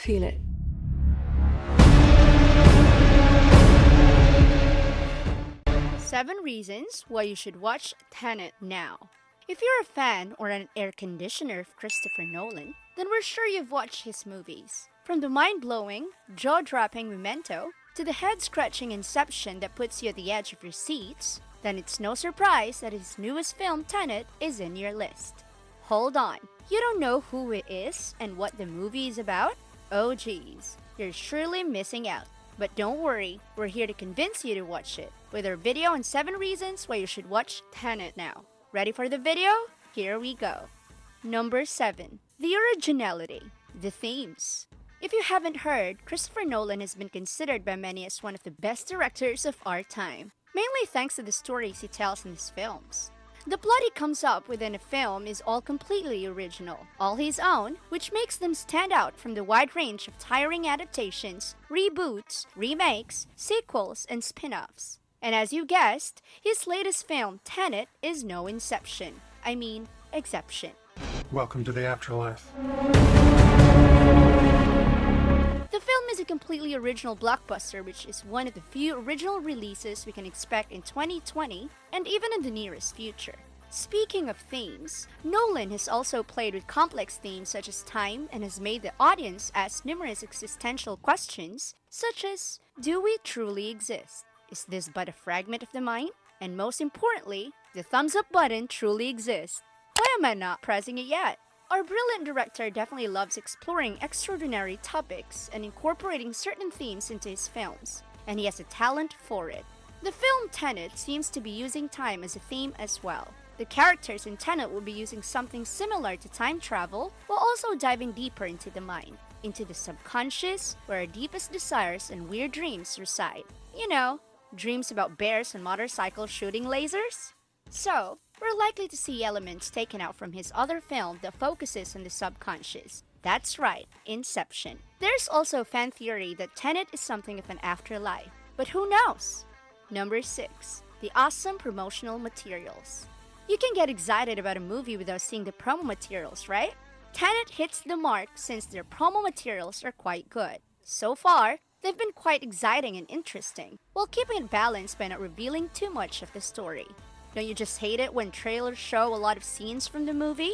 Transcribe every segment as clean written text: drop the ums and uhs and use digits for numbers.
Feel it. Seven reasons why you should watch Tenet now. If you're a fan or an air conditioner of Christopher Nolan, then we're sure you've watched his movies. From the mind-blowing, jaw-dropping Memento to the head-scratching Inception that puts you at the edge of your seats, then it's no surprise that his newest film, Tenet, is in your list. Hold on, you don't know who it is and what the movie is about? Oh geez, you're surely missing out. But don't worry, we're here to convince you to watch it with our video on 7 reasons why you should watch Tenet now. Ready for the video? Here we go. Number 7. The originality. The themes. If you haven't heard, Christopher Nolan has been considered by many as one of the best directors of our time, mainly thanks to the stories he tells in his films. The plot he comes up with in a film is all completely original, all his own, which makes them stand out from the wide range of tiring adaptations, reboots, remakes, sequels, and spin-offs. And as you guessed, his latest film, Tenet, is no Inception. I mean, exception. Welcome to the afterlife. The film is a completely original blockbuster, which is one of the few original releases we can expect in 2020 and even in the nearest future. Speaking of themes, Nolan has also played with complex themes such as time and has made the audience ask numerous existential questions such as, do we truly exist? Is this but a fragment of the mind? And most importantly, the thumbs up button truly exists. Why am I not pressing it yet? Our brilliant director definitely loves exploring extraordinary topics and incorporating certain themes into his films, and he has a talent for it. The film Tenet seems to be using time as a theme as well. The characters in Tenet will be using something similar to time travel, while also diving deeper into the mind, into the subconscious, where our deepest desires and weird dreams reside. You know, dreams about bears and motorcycles shooting lasers? So, we're likely to see elements taken out from his other film that focuses on the subconscious. That's right, Inception. There's also a fan theory that Tenet is something of an afterlife, but who knows? Number 6. The awesome promotional materials. You can get excited about a movie without seeing the promo materials, right? Tenet hits the mark since their promo materials are quite good. So far, they've been quite exciting and interesting, while keeping it balanced by not revealing too much of the story. Don't you just hate it when trailers show a lot of scenes from the movie?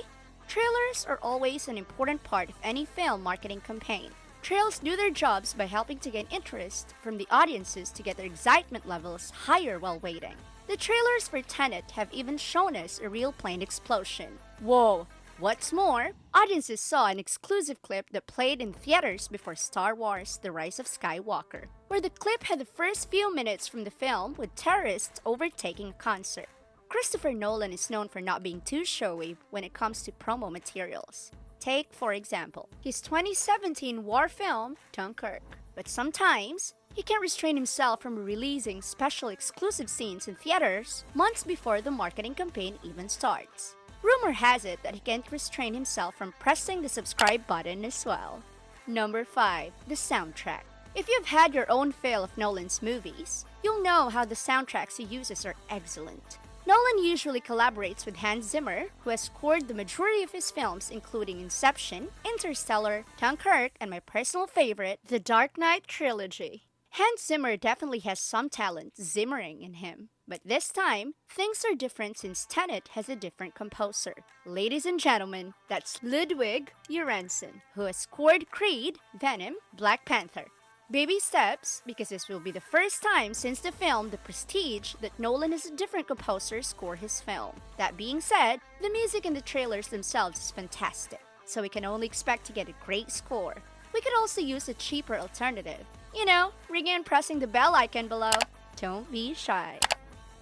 Trailers are always an important part of any film marketing campaign. Trailers do their jobs by helping to gain interest from the audiences to get their excitement levels higher while waiting. The trailers for Tenet have even shown us a real plane explosion. Whoa! What's more, audiences saw an exclusive clip that played in theaters before Star Wars: The Rise of Skywalker, where the clip had the first few minutes from the film with terrorists overtaking a concert. Christopher Nolan is known for not being too showy when it comes to promo materials. Take, for example, his 2017 war film, Dunkirk. But sometimes, he can't restrain himself from releasing special exclusive scenes in theaters months before the marketing campaign even starts. Rumor has it that he can't restrain himself from pressing the subscribe button as well. Number 5. The soundtrack. If you've had your own fill of Nolan's movies, you'll know how the soundtracks he uses are excellent. Nolan usually collaborates with Hans Zimmer, who has scored the majority of his films including Inception, Interstellar, Dunkirk, and my personal favorite, The Dark Knight trilogy. Hans Zimmer definitely has some talent zimmering in him, but this time, things are different since Tenet has a different composer. Ladies and gentlemen, that's Ludwig Göransson, who has scored Creed, Venom, Black Panther. Baby steps, because this will be the first time since the film The Prestige that Nolan has a different composer score his film. That being said, the music in the trailers themselves is fantastic, so we can only expect to get a great score. We could also use a cheaper alternative. You know, ringing and pressing the bell icon below. Don't be shy.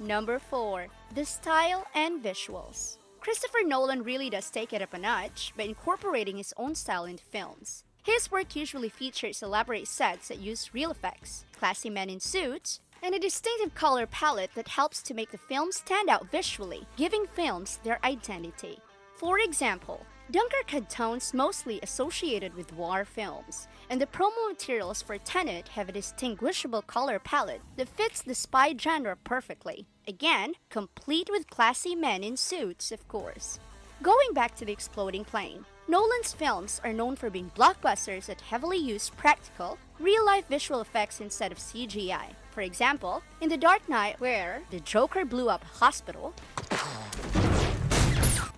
Number 4. The style and visuals. Christopher Nolan really does take it up a notch by incorporating his own style into films. His work usually features elaborate sets that use real effects, classy men in suits, and a distinctive color palette that helps to make the film stand out visually, giving films their identity. For example, Dunkirk had tones mostly associated with war films, and the promo materials for Tenet have a distinguishable color palette that fits the spy genre perfectly. Again, complete with classy men in suits, of course. Going back to the exploding plane, Nolan's films are known for being blockbusters that heavily use practical, real-life visual effects instead of CGI. For example, in The Dark Knight, where the Joker blew up a hospital,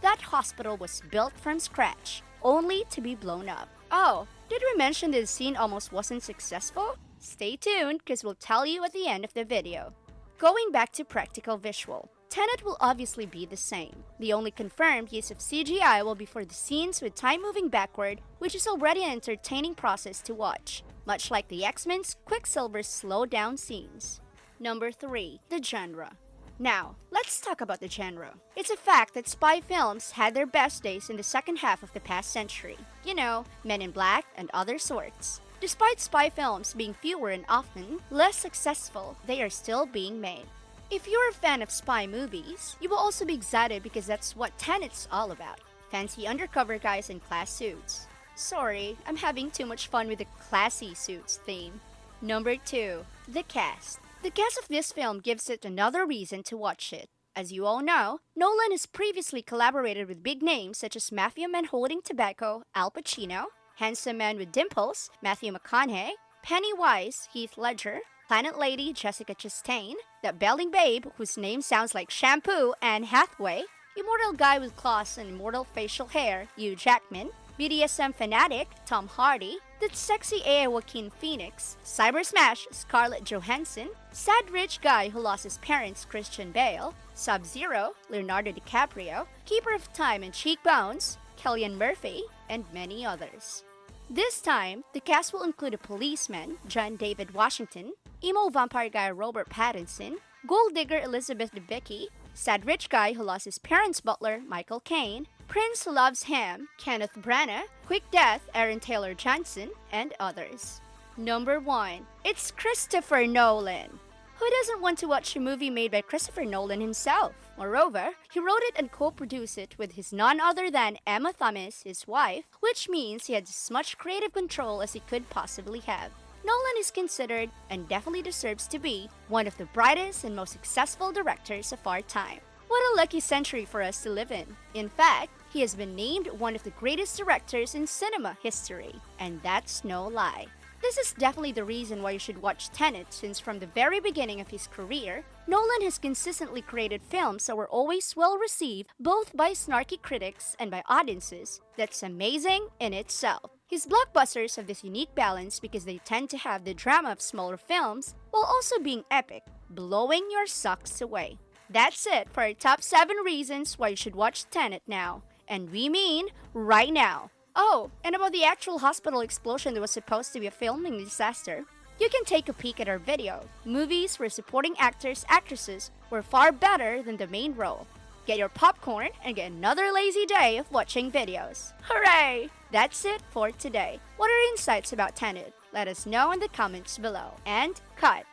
that hospital was built from scratch, only to be blown up. Oh, did we mention that the scene almost wasn't successful? Stay tuned, because we'll tell you at the end of the video. Going back to practical visual, Tenet will obviously be the same. The only confirmed use of CGI will be for the scenes with time moving backward, which is already an entertaining process to watch, much like the X-Men's Quicksilver's slow-down scenes. Number 3. The genre. Now, let's talk about the genre. It's a fact that spy films had their best days in the second half of the past century. You know, Men in Black and other sorts. Despite spy films being fewer and often less successful, they are still being made. If you're a fan of spy movies, you will also be excited because that's what Tenet's all about. Fancy undercover guys in class suits. Sorry, I'm having too much fun with the classy suits theme. Number 2. The cast. The cast of this film gives it another reason to watch it. As you all know, Nolan has previously collaborated with big names such as Mafia Man holding tobacco, Al Pacino, Handsome Man with Dimples, Matthew McConaughey, Pennywise, Heath Ledger, Planet Lady, Jessica Chastain, That Belling Babe, whose name sounds like shampoo, Anne Hathaway, Immortal Guy with Claws and Immortal Facial Hair, Hugh Jackman, BDSM Fanatic, Tom Hardy, That Sexy AI Joaquin Phoenix, Cyber Smash, Scarlett Johansson, Sad Rich Guy Who Lost His Parents, Christian Bale, Sub-Zero, Leonardo DiCaprio, Keeper of Time and Cheekbones, Cillian Murphy, and many others. This time, the cast will include a policeman, John David Washington, emo vampire guy Robert Pattinson, gold digger Elizabeth Debicki, sad rich guy who lost his parents' butler, Michael Caine, prince who loves ham, Kenneth Branagh, Quick Death, Aaron Taylor Johnson, and others. Number 1. It's Christopher Nolan. Who doesn't want to watch a movie made by Christopher Nolan himself? Moreover, he wrote it and co-produced it with his none other than Emma Thomas, his wife, which means he had as much creative control as he could possibly have. Nolan is considered, and definitely deserves to be, one of the brightest and most successful directors of our time. What a lucky century for us to live in. In fact, he has been named one of the greatest directors in cinema history, and that's no lie. This is definitely the reason why you should watch Tenet, since from the very beginning of his career, Nolan has consistently created films that were always well received both by snarky critics and by audiences. That's amazing in itself. His blockbusters have this unique balance because they tend to have the drama of smaller films while also being epic, blowing your socks away. That's it for our top 7 reasons why you should watch Tenet now. And we mean right now. Oh, and about the actual hospital explosion that was supposed to be a filming disaster. You can take a peek at our video. Movies where supporting actors, actresses were far better than the main role. Get your popcorn and get another lazy day of watching videos. Hooray! That's it for today. What are your insights about Tenet? Let us know in the comments below. And cut!